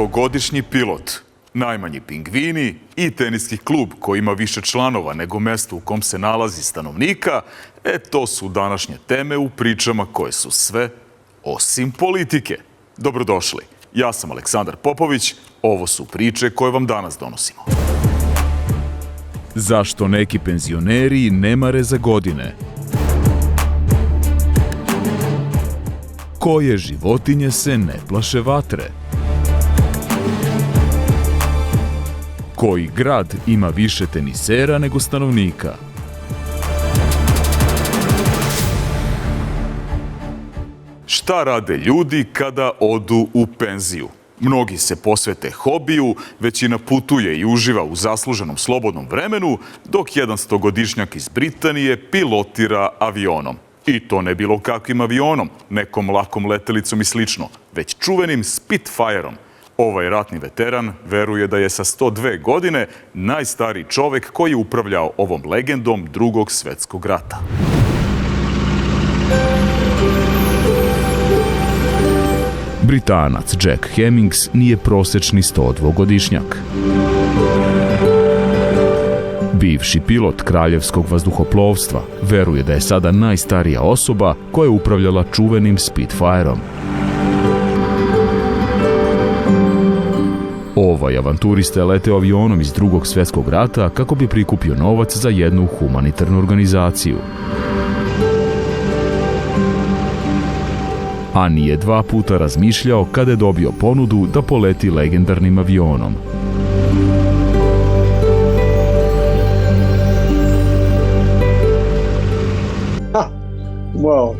dugogodišnji pilot, najmanji pingvini i teniski klub koji ima više članova nego mesto u kom se nalazi stanovnika, to su današnje teme u pričama koje su sve osim politike. Dobrodošli. Ja sam Aleksandar Popović, ovo su priče koje vam danas donosimo. Zašto neki penzioneri ne mare za godine? Koje životinje se ne plaše vatre? Koji grad ima više tenisera nego stanovnika? Šta rade ljudi kada odu u penziju? Mnogi se posvete hobiju, većina putuje i uživa u zasluženom slobodnom vremenu, dok jedan 100-godišnjak iz Britanije pilotira avionom. I to ne bilo kakvim avionom, nekom lakom letelicom i slično, već čuvenim Spitfireom. Ovaj ratni veteran veruje da je sa 102 godine najstariji čovek koji je upravljao ovom legendom Drugog svetskog rata. Britanac Jack Hemmings nije prosečni 102-godišnjak. Bivši pilot kraljevskog vazduhoplovstva veruje da je sada najstarija osoba koja je upravljala čuvenim Spitfireom. Ovaj avanturista je leteo avionom iz Drugog svjetskog rata kako bi prikupio novac za jednu humanitarnu organizaciju. A nije 2 puta razmišljao kada je dobio ponudu da poleti legendarnim avionom. Well,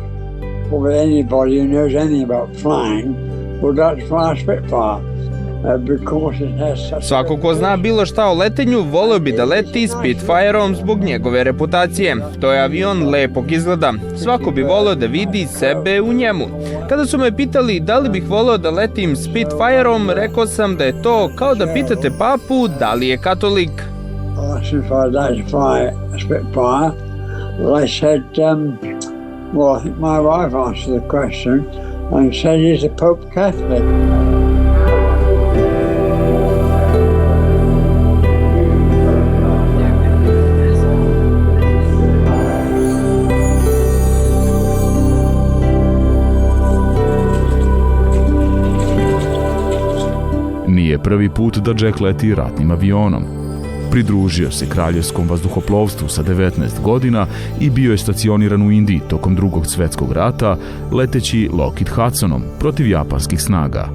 anybody who knows anything about flying would like to fly a Spitfire. Svako ko zna bilo šta o letenju, voleo bi da leti Spitfireom zbog njegove reputacije. To je avion lepog izgleda. Svako bi voleo da vidi sebe u njemu. Kada su me pitali da li bih voleo da letim Spitfireom, rekao sam da je to kao da pitate papu da li je katolik. Well, I think my wife answered the question and said he's a Pope Catholic. Nije prvi put da Jack leti ratnim avionom. Pridružio se kraljevskom vazduhoplovstvu sa 19 godina i bio je stacioniran u Indiji tokom Drugog svjetskog rata, leteći Lockheed Hudsonom protiv japanskih snaga.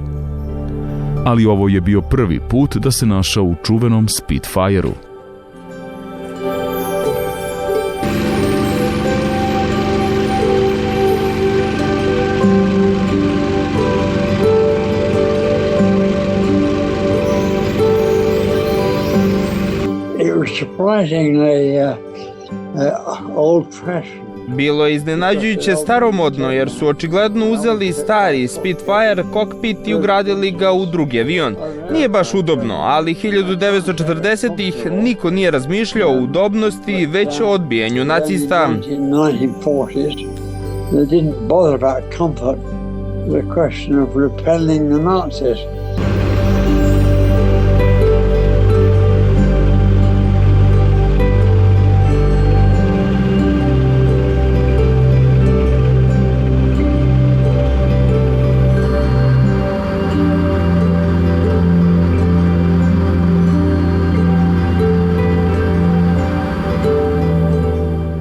Ali ovo je bio prvi put da se našao u čuvenom Spitfireu. Bilo je iznenađujuće staromodno jer su očigledno uzeli stari Spitfire kokpit i ugradili ga u drugi avion. Nije baš udobno, ali 1940-ih niko nije razmišljao o udobnosti, već o odbijanju nacista.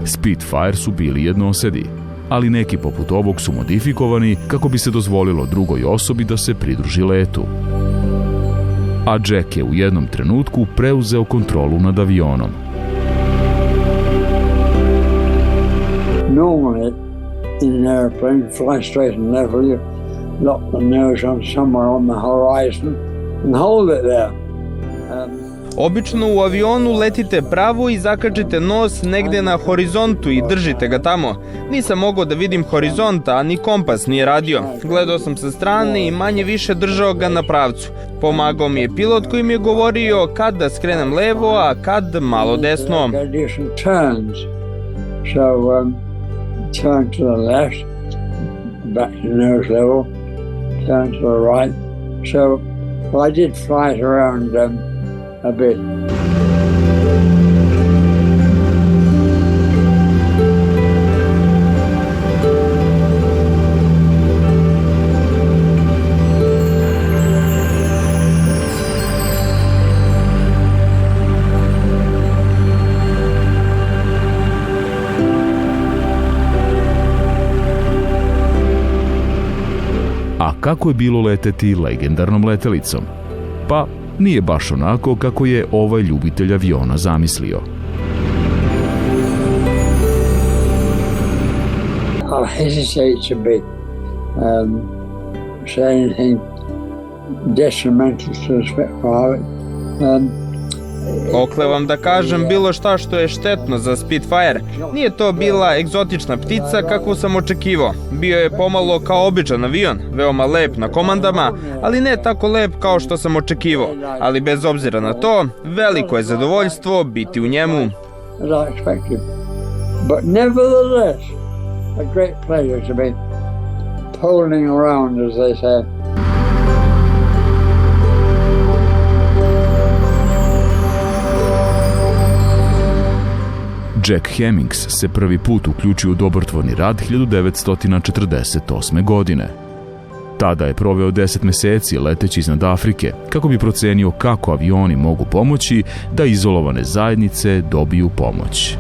Spitfire su bili jednosedi, ali neki poput ovog su modifikovani kako bi se dozvolilo drugoj osobi da se pridruži letu. A Jack je u jednom trenutku preuzeo kontrolu nad avionom. Normally, in an airplane, fly straight and level, you lock the nose on somewhere on the horizon and hold it there. Obično u avionu letite pravo i zakačite nos negde na horizontu i držite ga tamo. Nisam mogao da vidim horizont, a ni kompas nije radio. Gledao sam sa strane i manje više držao ga na pravcu. Pomagao mi je pilot koji mi je govorio kad da skrenem levo, a kad malo desno. Turn to the left, back to nose level, turn to the right. So Well, I did fly it around a bit. A kako je bilo leteti legendarnom letelicom? Pa, nije baš onako kako je ovaj ljubitelj aviona zamislio. I hesitate to be say anything detrimental to the Spitfire. Oklevam da kažem bilo šta što je štetno za Spitfire. Nije to bila egzotična ptica kakvu sam očekivao. Bio je pomalo kao običan avion, veoma lep na komandama, ali ne tako lep kao što sam očekivao. Ali bez obzira na to, veliko je zadovoljstvo biti u njemu. As I expected. But nevertheless, a great pleasure to be poling around, as they say. Jack Hemmings se prvi put uključio u dobrotvorni rad 1948. godine. Tada je proveo 10 meseci leteći iznad Afrike kako bi procenio kako avioni mogu pomoći da izolovane zajednice dobiju pomoć.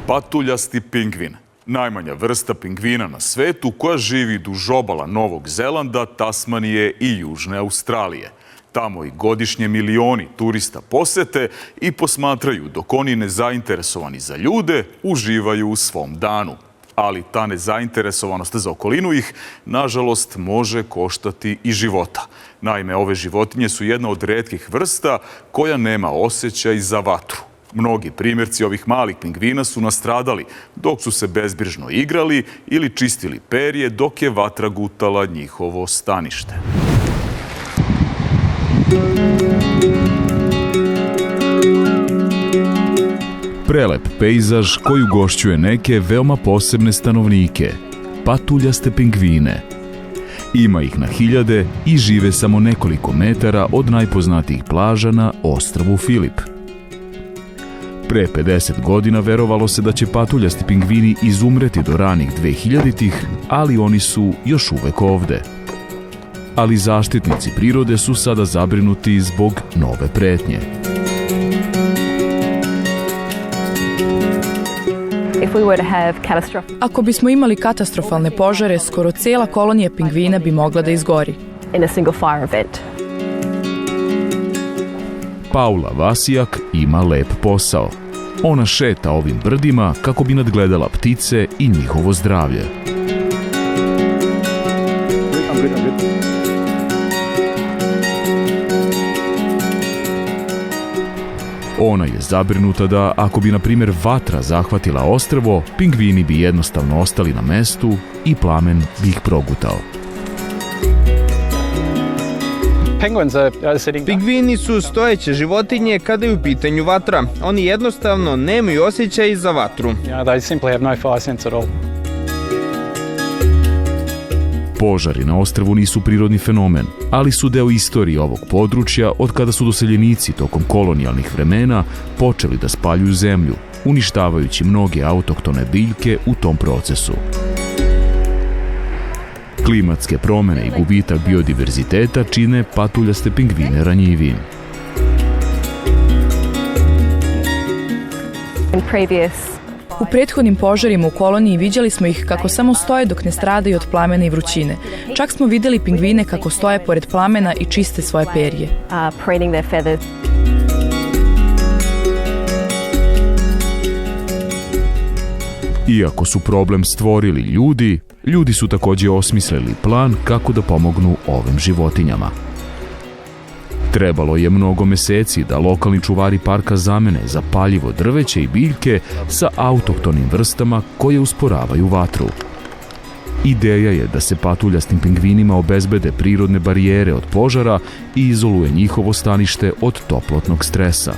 Patuljasti pingvin. Najmanja vrsta pingvina na svetu koja živi duž obala Novog Zelanda, Tasmanije i Južne Australije. Tamo i godišnje milioni turista posete i posmatraju dok oni nezainteresovani za ljude uživaju u svom danu. Ali ta nezainteresovanost za okolinu ih, nažalost, može koštati i života. Naime, ove životinje su jedna od retkih vrsta koja nema osjećaj za vatru. Mnogi primjerci ovih malih pingvina su nastradali dok su se bezbrižno igrali ili čistili perje dok je vatra gutala njihovo stanište. Prelep pejzaž koji ugošćuje neke veoma posebne stanovnike, patuljaste pingvine. Ima ih na hiljade i žive samo nekoliko metara od najpoznatijih plaža na ostrvu Filip. Pre 50 godina verovalo se da će patuljasti pingvini izumreti do ranih 2000-ih, ali oni su još uvek ovde. Ali zaštitnici prirode su sada zabrinuti zbog nove pretnje. Ako bismo imali katastrofalne požare, skoro cela kolonija pingvina bi mogla da izgori. Paula Vasijak ima lep posao. Ona šeta ovim brdima kako bi nadgledala ptice i njihovo zdravlje. Ona je zabrinuta da ako bi, na primjer, vatra zahvatila ostrvo, pingvini bi jednostavno ostali na mestu i plamen bi ih progutao. Pingvini su stojeće životinje kada je u pitanju vatra. Oni jednostavno nemaju osjećaj za vatru. Požari na ostrvu nisu prirodni fenomen, ali su deo istorije ovog područja od kada su doseljenici tokom kolonijalnih vremena počeli da spaljuju zemlju, uništavajući mnoge autohtone biljke u tom procesu. Klimatske promene i gubitak biodiverziteta čine patuljaste pingvine ranjivijim. U prethodnim požarima u koloniji viđali smo ih kako samo stoje dok ne stradaju od plamena i vrućine. Čak smo videli pingvine kako stoje pored plamena i čiste svoje perje. Iako su problem stvorili ljudi, ljudi su također osmislili plan kako da pomognu ovim životinjama. Trebalo je mnogo meseci da lokalni čuvari parka zamene zapaljivo drveće i biljke sa autohtonim vrstama koje usporavaju vatru. Ideja je da se patuljastim pingvinima obezbede prirodne barijere od požara i izoluje njihovo stanište od toplotnog stresa.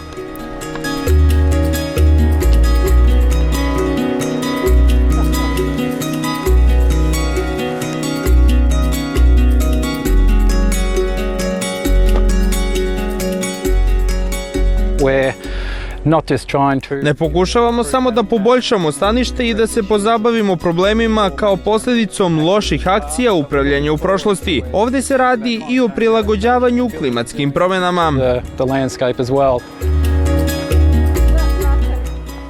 not just trying to... Ne pokušavamo samo da poboljšamo stanište i da se pozabavimo problemima kao posljedicom loših akcija upravljanja u prošlosti. Ovdje se radi i o prilagođavanju klimatskim promjenama. the landscape as well.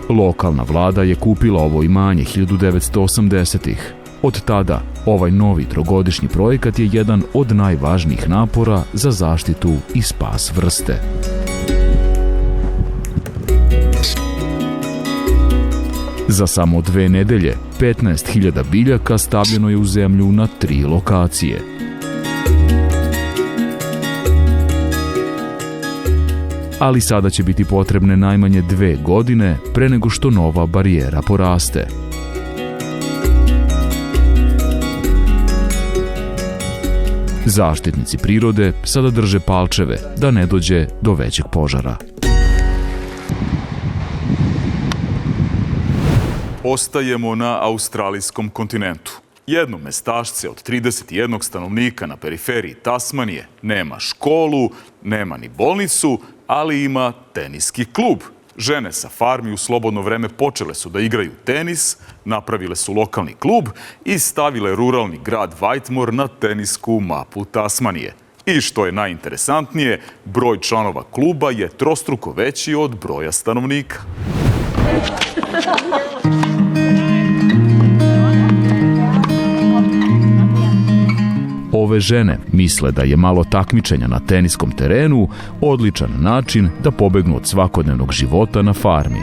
Lokalna vlada je kupila ovo imanje 1980-ih. Od tada, ovaj novi trogodišnji projekat je jedan od najvažnijih napora za zaštitu i spas vrste. Za samo 2 nedelje, 15.000 biljaka stavljeno je u zemlju na 3 lokacije. Ali sada će biti potrebne najmanje 2 godine pre nego što nova barijera poraste. Zaštitnici prirode sada drže palčeve da ne dođe do većeg požara. Ostajemo na australijskom kontinentu. Jedno mestašce od 31 stanovnika na periferiji Tasmanije nema školu, nema ni bolnicu, ali ima teniski klub. Žene sa farmi u slobodno vreme počele su da igraju tenis, napravile su lokalni klub i stavile ruralni grad Whitmore na tenisku mapu Tasmanije. I što je najinteresantnije, broj članova kluba je trostruko veći od broja stanovnika. Ove žene misle da je malo takmičenja na teniskom terenu odličan način da pobegnu od svakodnevnog života na farmi.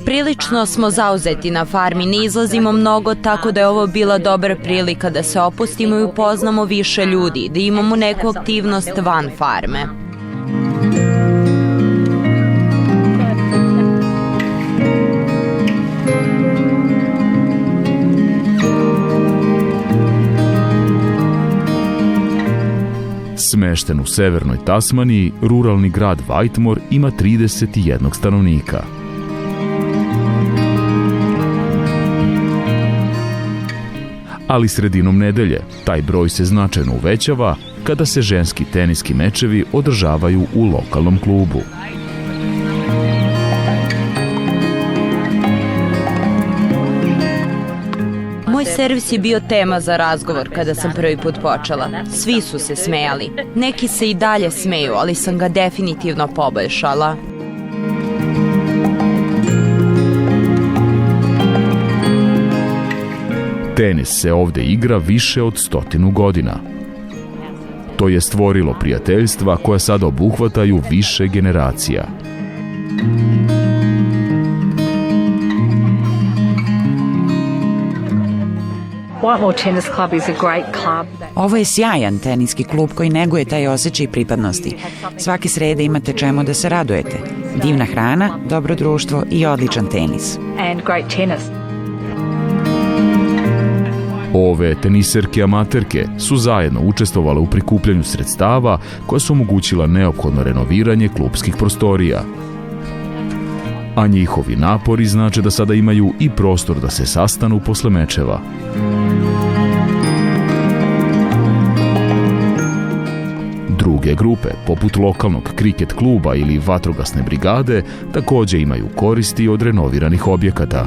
Prilično smo zauzeti na farmi, ne izlazimo mnogo, tako da je ovo bila dobra prilika da se opustimo i upoznamo više ljudi, da imamo neku aktivnost van farme. Smešten u severnoj Tasmaniji, ruralni grad Whitmore ima 31 stanovnika. Ali sredinom nedelje taj broj se značajno uvećava kada se ženski teniski mečevi održavaju u lokalnom klubu. Moj servis je bio tema za razgovor kada sam prvi put počela. Svi su se smejali. Neki se i dalje smeju, ali sam ga definitivno poboljšala. Tenis se ovdje igra više od 100 godina. To je stvorilo prijateljstva koja sada obuhvataju više generacija. Ovo je sjajan teniski klub koji neguje taj osjećaj pripadnosti. Svake srede imate čemu da se radujete. Divna hrana, dobro društvo i odličan tenis. Ove teniserke amaterke su zajedno učestvovale u prikupljanju sredstava koja su omogućila neophodno renoviranje klubskih prostorija. A njihovi napori znače da sada imaju i prostor da se sastanu posle mečeva. Druge grupe, poput lokalnog kriket kluba ili vatrogasne brigade, također imaju koristi od renoviranih objekata.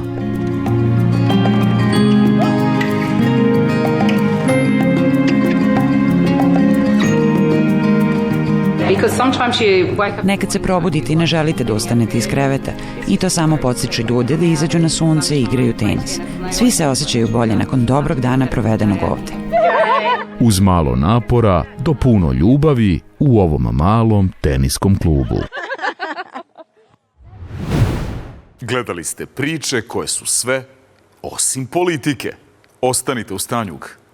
Nekad se probudite i ne želite da ustanete iz kreveta i to samo podstiče ljude da izađu na sunce i igraju tenis. Svi se osjećaju bolje nakon dobrog dana provedenog ovde. Uz malo napora do puno ljubavi u ovom malom teniskom klubu. Gledali ste priče koje su sve osim politike. Ostanite uz Tanjug.